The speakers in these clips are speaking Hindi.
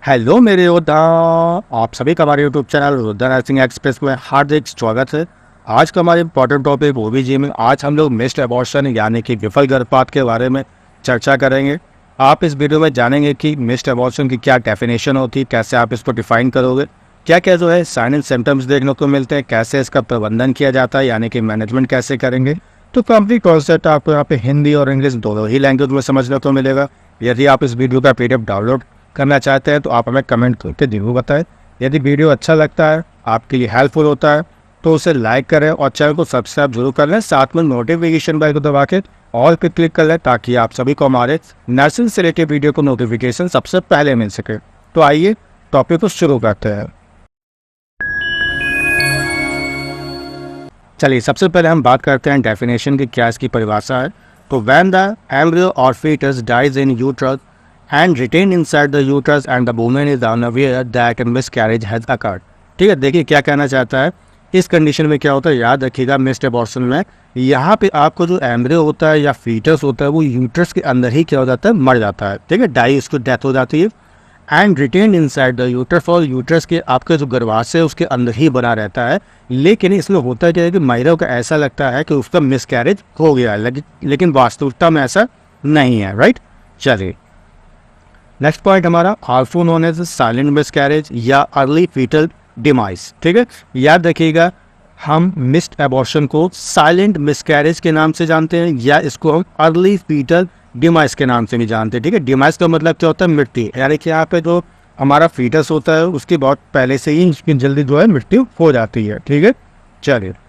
हेलो मेरे योद्धा, आप सभी का हमारे यूट्यूब चैनल योद्धा नर्सिंग एक्सप्रेस में हार्दिक स्वागत है। आज का हमारा इंपॉर्टेंट टॉपिक ओबीजी में आज हम लोग मिस्ड अबॉर्शन यानी कि विफल गर्भपात के बारे में चर्चा करेंगे। आप इस वीडियो में जानेंगे कि मिस्ड अबॉर्शन की क्या डेफिनेशन होती है, कैसे आप इसको डिफाइन करोगे, क्या क्या जो है साइन एंड सिम्टम्स देखने को मिलते हैं, कैसे इसका प्रबंधन किया जाता है यानी कि मैनेजमेंट कैसे करेंगे। तो कंप्लीट कॉन्सेप्ट आपको यहाँ पे हिंदी और इंग्लिश दोनों ही लैंग्वेज में समझने को मिलेगा। यदि आप इस वीडियो का PDF डाउनलोड करना चाहते हैं तो आप हमें कमेंट करके जरूर बताएं। यदि वीडियो अच्छा लगता है, आपके लिए हेल्पफुल होता है तो उसे लाइक करें और चैनल को सब्सक्राइब जरूर कर लें। साथ में नोटिफिकेशन बेल को दबा के ऑल पे क्लिक कर लें ताकि आप सभी को हमारे नर्सिंग से रिलेटेड वीडियो को नोटिफिकेशन सबसे पहले मिल सके। तो आइए टॉपिक को शुरू करते हैं। चलिए सबसे पहले हम बात करते हैं डेफिनेशन की, क्या इसकी परिभाषा है। तो व्हेन द एम्ब्रियो और foetus dies in uterus and retained inside the uterus and the woman is unaware that a miscarriage has occurred। ठीक है, देखिए क्या कहना चाहता है। इस कंडीशन में क्या होता है, याद रखिएगा मिस्ड अबॉर्शन में यहाँ पे आपको जो एम्ब्रियो होता है या फीटस होता है वो यूट्रस के अंदर ही क्या हो जाता है, मर जाता है। ठीक है, डाई उसको डेथ हो जाती है। And retained inside the uterus, और यूट्रस के आपके जो गर्भाशय है उसके अंदर ही बना रहता है। लेकिन इसमें होता क्या है कि महिला को ऐसा लगता है कि उसका मिसकैरेज हो गया है, लेकिन वास्तविकता में ऐसा नहीं है। राइट, चलिए नेक्स्ट पॉइंट हमारा also known as silent miscarriage या अर्ली फीटल डिमाइस। ठीक है, याद रखिएगा हम मिस्ड अबॉर्शन को साइलेंट मिसकैरेज के नाम से जानते हैं या इसको हम अर्ली फीटल डिमाइस के नाम से भी जानते हैं। ठीक है, डिमाइस का मतलब क्या होता है, मृत्यु, यानी कि यहाँ पे जो हमारा फीटस होता है उसकी बहुत पहले से ही उसकी जल्दी जो है मृत्यु हो जाती है। ठीक है,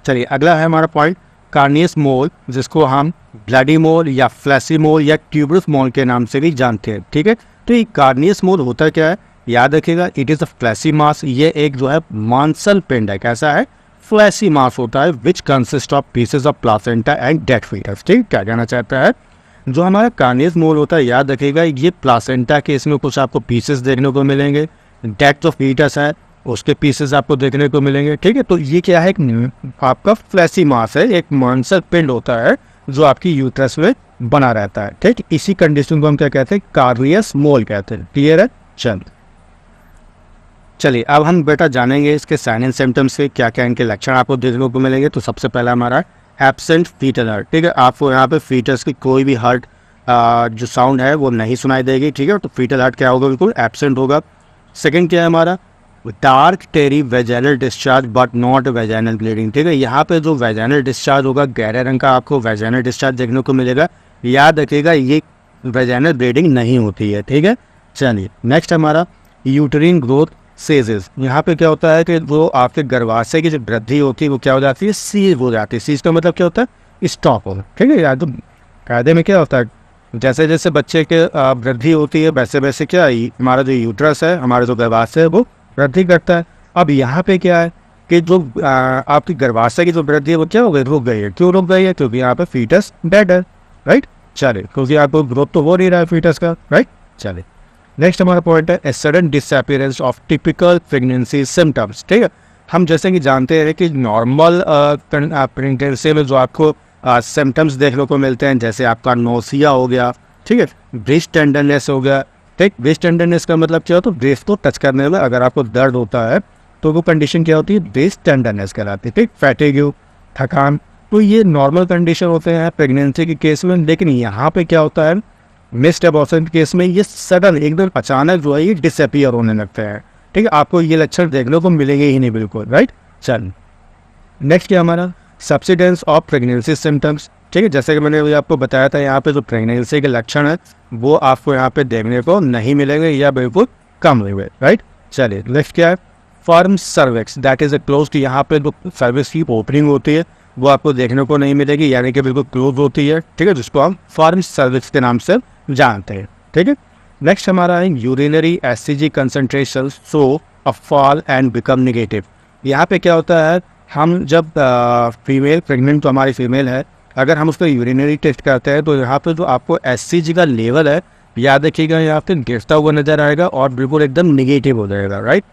चलिए अगला है हमारा पॉइंट कार्नियस मोल, जिसको हम ब्लडी मोल या फ्लैसी मोल या ट्यूबरस मोल के नाम से भी जानते हैं। ठीक है, तो ये कार्नियस मोल होता क्या है, याद रखिएगा इट इज अ फ्लैसी मास। ये एक जो है मांसल पिंड है, कैसा है, फ्लैसी मास होता है which consist of pieces of placenta and dead foetus. ठीक, क्या कहना चाहता है, जो हमारा कार्नियस मोल होता है याद रखिएगा ये प्लासेंटा के इसमें कुछ आपको पीसेस देखने को मिलेंगे, डेड जो फीटस है उसके पीसेस आपको देखने को मिलेंगे। ठीक है, तो ये क्या है, एक आपका फ्लैसी मास है, एक मांसल पिंड होता है जो आपकी यूट्रस में बना रहता है। ठीक, इसी कंडीशन को हम क्या कहते हैं, कार्नियस मोल कहते हैं। क्लियर है, चलिए अब हम बेटा जानेंगे इसके साइन एंड सिम्टम्स से, क्या क्या इनके लक्षण आपको देखने को मिलेंगे। तो सबसे पहला हमारा एब्सेंट फीटल हर्ट। ठीक है, आपको यहाँ पे फीटस की कोई भी हर्ट जो साउंड है वो नहीं सुनाई देगी। ठीक है, तो फीटल हर्ट क्या होगा, बिल्कुल एब्सेंट होगा। सेकंड क्या है हमारा dark tarry vaginal discharge but not vaginal bleeding. ठीक है, यहाँ पे जो वेजाइनल डिस्चार्ज होगा गहरे रंग का आपको वेजाइनल डिस्चार्ज देखने को मिलेगा। याद रखिएगा ये वेजाइनल ब्लीडिंग नहीं होती है। ठीक है, चलिए नेक्स्ट हमारा यूटरीन ग्रोथ सेजेस। यहाँ पे क्या होता है कि वो आपके गर्भाशय की जो वृद्धि होती है वो क्या हो जाती है, सीज हो जाती है। सीज का मतलब क्या होता है, स्टॉप हो। ठीक है, यार तो कायदे में क्या होता है, जैसे जैसे बच्चे के वृद्धि होती है वैसे वैसे क्या हमारा जो यूट्रस है, हमारा जो गर्भाशय है वो वृद्धि करता है। अब यहाँ पे क्या है कि जो आपकी गर्भाशय की जो वृद्धि है वो क्या हो गई, रुक गई है। क्यों रुक गई है, क्योंकि यहाँ पे फीटस डेड है। राइट, चलिए क्योंकि आपको ग्रोथ तो हो नहीं रहा है फीटस का। राइट, चलिए नेक्स्ट हमारा पॉइंट है a sudden disappearance of typical pregnancy symptoms. ठीक है, हम जैसे कि जानते हैं कि नॉर्मल प्रेगनेंसी में जो आपको सिम्टम्स देखने को मिलते हैं, जैसे आपका नोसिया हो गया, ठीक है, ब्रेस्ट टेंडरनेस हो गया। ठीक, ब्रेस्ट टेंडरनेस का मतलब क्या होता है, ब्रेस्ट को टच करने में अगर आपको दर्द होता है तो वो कंडीशन क्या होती है, ब्रेस्ट टेंडरनेस कहलाती है। ठीक, फैटिग, थकान, तो ये नॉर्मल कंडीशन होते हैं प्रेगनेंसी के केस में। लेकिन यहाँ पे क्या होता है, मिस्ड अबॉर्शन के केस में ये सडन एकदम अचानक जो है ये डिसअपीयर होने लगते हैं। ठीक है, आपको ये लक्षण देखने को मिलेंगे ही नहीं बिल्कुल। राइट, चल नेक्स्ट क्या हमारा सब्सिडेंस ऑफ प्रेगनेंसी सिम्टम्स। ठीक है, जैसे कि मैंने अभी आपको बताया था यहाँ पे जो प्रेगनेंसी के लक्षण है वो आपको यहाँ पे देखने को नहीं मिलेंगे या बिल्कुल कम होंगे। राइट, चलिए नेक्स्ट क्या है firm cervix, that is a close. यहाँ पे जो सर्विक्स की ओपनिंग होती है वो आपको देखने को नहीं मिलेगी, यानी कि बिल्कुल क्लोज होती है। ठीक है, जिसको हम फर्म सर्विक्स के नाम से जानते हैं। ठीक है, नेक्स्ट हमारा है urinary SCG concentration so a fall and become negative. यहाँ पे क्या होता है, हम जब फीमेल प्रेग्नेंट तो हमारी फीमेल है, अगर हम उसका यूरिनरी टेस्ट करते हैं तो यहाँ पे जो आपको एससीजी का लेवल है याद रखिएगा यहाँ पे गिरता हुआ नजर आएगा और बिल्कुल एकदम निगेटिव हो जाएगा। राइट,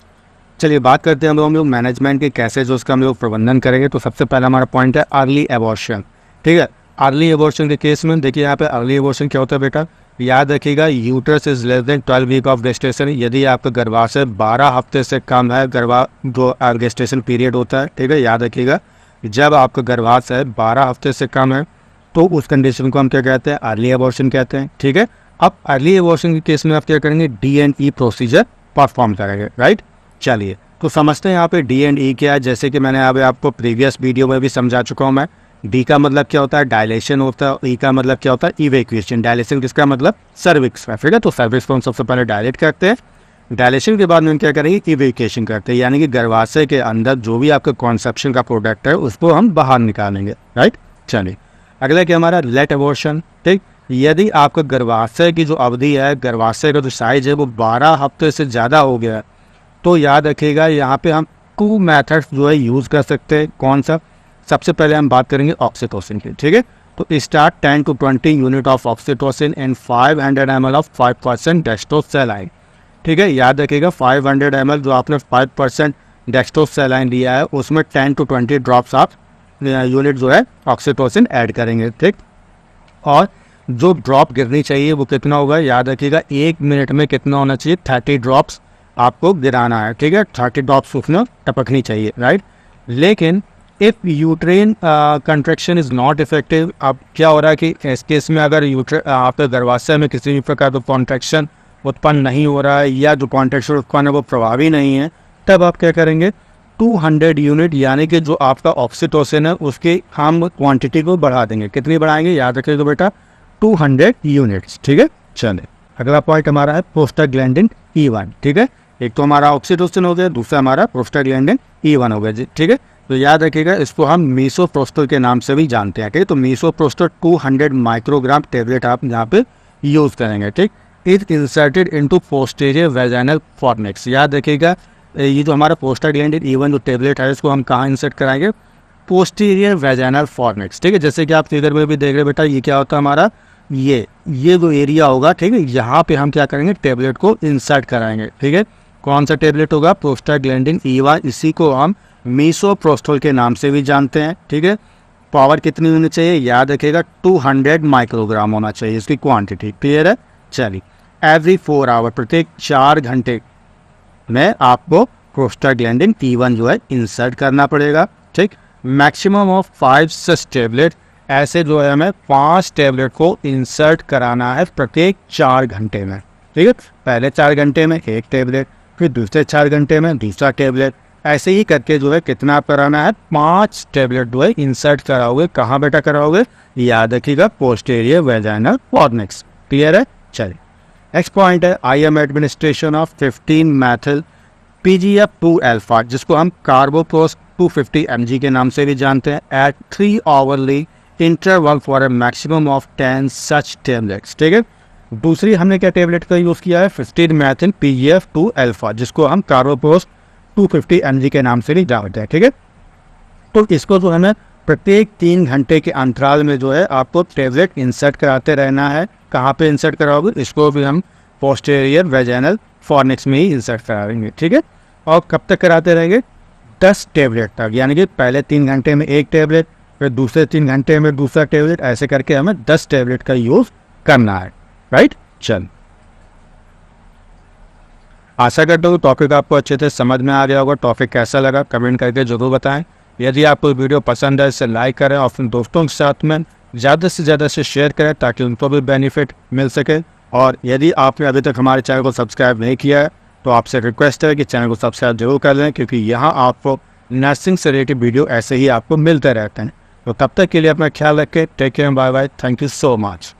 चलिए बात करते हैं हम लोग मैनेजमेंट के, कैसे जो उसका हम लोग प्रबंधन करेंगे। तो सबसे पहला हमारा पॉइंट है अर्ली एबॉर्शन। ठीक है, अर्ली एबॉर्शन के केस में देखिए यहाँ पे अर्ली एबॉर्शन क्या होता है बेटा, याद रखिएगा uterus is less than 12 week of gestation. यदि आपका गर्भाशय 12 हफ्ते से कम है, जो गेस्टेशन पीरियड होता है, ठीक है, याद रखिएगा जब आपका गर्भाशय 12 हफ्ते से कम है तो उस कंडीशन को हम क्या कहते हैं, अर्ली अबॉर्शन कहते हैं, ठीक है। अब अर्ली अबॉर्शन के केस में आप क्या करेंगे, D&E प्रोसीजर परफॉर्म करेंगे, राइट। चलिए तो समझते हैं यहाँ पे D&E क्या है। जैसे कि मैंने अभी आपको प्रीवियस वीडियो में भी समझा चुका हूँ मैं। D का मतलब क्या होता है, डायलेशन होता है, E का मतलब क्या होता है, इवैक्यूएशन। डायलेशन किसका मतलब, सर्विक्स का, ठीक है। तो सर्विक्स को हम सबसे पहले डायलेट करते हैं, डायलेशन के बाद में हम क्या करेंगे, इवैक्यूएशन करते हैं, यानी कि गर्भाशय के अंदर जो भी आपका कॉन्सेप्शन का प्रोडक्ट है उसको हम बाहर निकालेंगे, राइट। चलिए अगला क्या हमारा, लेट अबॉर्शन, ठीक। यदि आपका गर्भाशय की जो अवधि है, गर्भाशय का जो साइज है वो 12 हफ्ते से ज़्यादा हो गया है, तो याद रखिएगा यहाँ पे हम 2 मेथड्स जो है यूज़ कर सकते हैं। कौन सा, सबसे पहले हम बात करेंगे ऑक्सीटोसिन की, ठीक है। तो start 10 to 20 unit of oxytocin and 500 ml of 5% डेक्स्ट्रोसैलाइन, ठीक है। याद रखिएगा 500 ml जो आपने 5% डेक्स्ट्रोसैलाइन लिया है उसमें 10 to 20 ड्रॉप्स आप यूनिट जो है ऑक्सीटोसिन ऐड करेंगे, ठीक। और जो ड्रॉप गिरनी चाहिए वो कितना होगा, याद रखिएगा 1 मिनट में कितना होना चाहिए, 30 ड्रॉप्स आपको गिराना है, ठीक है। 30 ड्रॉप्स उसमें टपकनी चाहिए, राइट। लेकिन if यूट्रेन contraction is not effective, अब क्या हो रहा है कि इस केस में अगर आपके गर्भाशय में किसी भी प्रकार का कॉन्ट्रैक्शन उत्पन्न नहीं हो रहा है या जो कॉन्ट्रैक्शन उत्पन्न है वो प्रभावी नहीं है, तब आप क्या करेंगे, 200 यूनिट यानी कि जो आपका ऑक्सीटोसिन है उसकी हम क्वांटिटी को बढ़ा देंगे। कितनी बढ़ाएंगे, याद रखिएगा बेटा 200 यूनिट्स, ठीक है। चलिए अगला पॉइंट हमारा है प्रोस्टाग्लैंडिन E1, ठीक है। एक तो हमारा ऑक्सीटोसिन हो गया, दूसरा हमारा प्रोस्टाग्लैंडिन E1 हो गया जी, ठीक है। तो याद रखिएगा इसको हम मीसोप्रोस्टोल के नाम से भी जानते हैं, ठीक है। तो मीसोप्रोस्टोल 200 माइक्रोग्राम टेबलेट आप यहाँ पे यूज़ करेंगे, ठीक। It inserted into posterior vaginal fornix. याद रखिएगा ये जो हमारा प्रोस्टाग्लैंडिन E1 जो टेबलेट है इसको हम कहाँ इंसर्ट कराएंगे, पोस्टीरियर वेजाइनल फॉर्निक्स, ठीक है। जैसे कि आप फिगर में भी देख रहे बेटा, ये क्या होता है हमारा, ये जो एरिया होगा, ठीक है, यहाँ पे हम क्या करेंगे, टेबलेट को इंसर्ट कराएंगे, ठीक है। कौन सा टेबलेट होगा, प्रोस्टाग्लैंडिन E1, इसी को हम मीसोप्रोस्टोल के नाम से भी जानते हैं, ठीक है। पावर कितनी होनी चाहिए, याद रखिएगा 200 माइक्रोग्राम होना चाहिए इसकी क्वांटिटी, क्लियर है। चलिए एवरी 4 आवर, प्रत्येक 4 घंटे में आपको प्रोस्टाग्लैंडिन E1 जो है इंसर्ट करना पड़ेगा, ठीक। मैक्सिमम ऑफ 5 सच टेबलेट, ऐसे जो है हमें 5 टेबलेट को इंसर्ट कराना है प्रत्येक 4 घंटे में, ठीक है। पहले 4 घंटे में एक टेबलेट, फिर दूसरे 4 घंटे में दूसरा टेबलेट, ऐसे ही करके जो है कितना आप कराना है, 5 टेबलेट जो है इंसर्ट कराओगे। कहाँ बेटा कराओगे, याद रखिएगा पोस्टीरियर वेजाइनल फॉर्निक्स, क्लियर है। चलिए नेक्स्ट पॉइंट है IM administration of 15 Maithil PGF2 alpha, जिसको हम कार्बोप्रोस 250 mg के नाम से भी जानते हैं, at 3 hourly interval for a maximum of 10 such tablets, ठीक है। दूसरी हमने क्या टेबलेट का यूज़ किया है, 15 मैथिल PGF2 अल्फा, जिसको हम कार्बोप्रोस 250 mg के नाम से भी जानते हैं, ठीक है। तो इसको जो हमें प्रत्येक 3 घंटे के अंतराल में जो है आपको टेबलेट इंसर्ट कराते रहना है। कहाँ पे इंसर्ट कराओगे, इसको भी हम पोस्टीरियर वेजाइनल फॉर्निक्स में ही इंसर्ट कराएंगे, ठीक है। और कब तक कराते रहेंगे, 10 टेबलेट तक, यानी कि पहले 3 घंटे में एक टेबलेट, फिर दूसरे 3 घंटे में दूसरा टेबलेट, ऐसे करके हमें 10 टेबलेट का यूज़ करना है, राइट। चल आशा करता हूँ टॉपिक आपको अच्छे से समझ में आ गया होगा। टॉपिक कैसा लगा कमेंट करके जरूर बताएं। यदि आपको वीडियो पसंद है इसे लाइक करें और अपने दोस्तों के साथ में ज़्यादा से ज़्यादा से शेयर करें ताकि उनको भी बेनिफिट मिल सके। और यदि आपने अभी तक हमारे चैनल को सब्सक्राइब नहीं किया है तो आपसे रिक्वेस्ट है कि चैनल को सब्सक्राइब जरूर कर लें, क्योंकि यहाँ आपको नर्सिंग से रिलेटेड वीडियो ऐसे ही आपको मिलते रहते हैं। तो तब तक के लिए अपना ख्याल रखें। Take care, bye bye, thank you so much.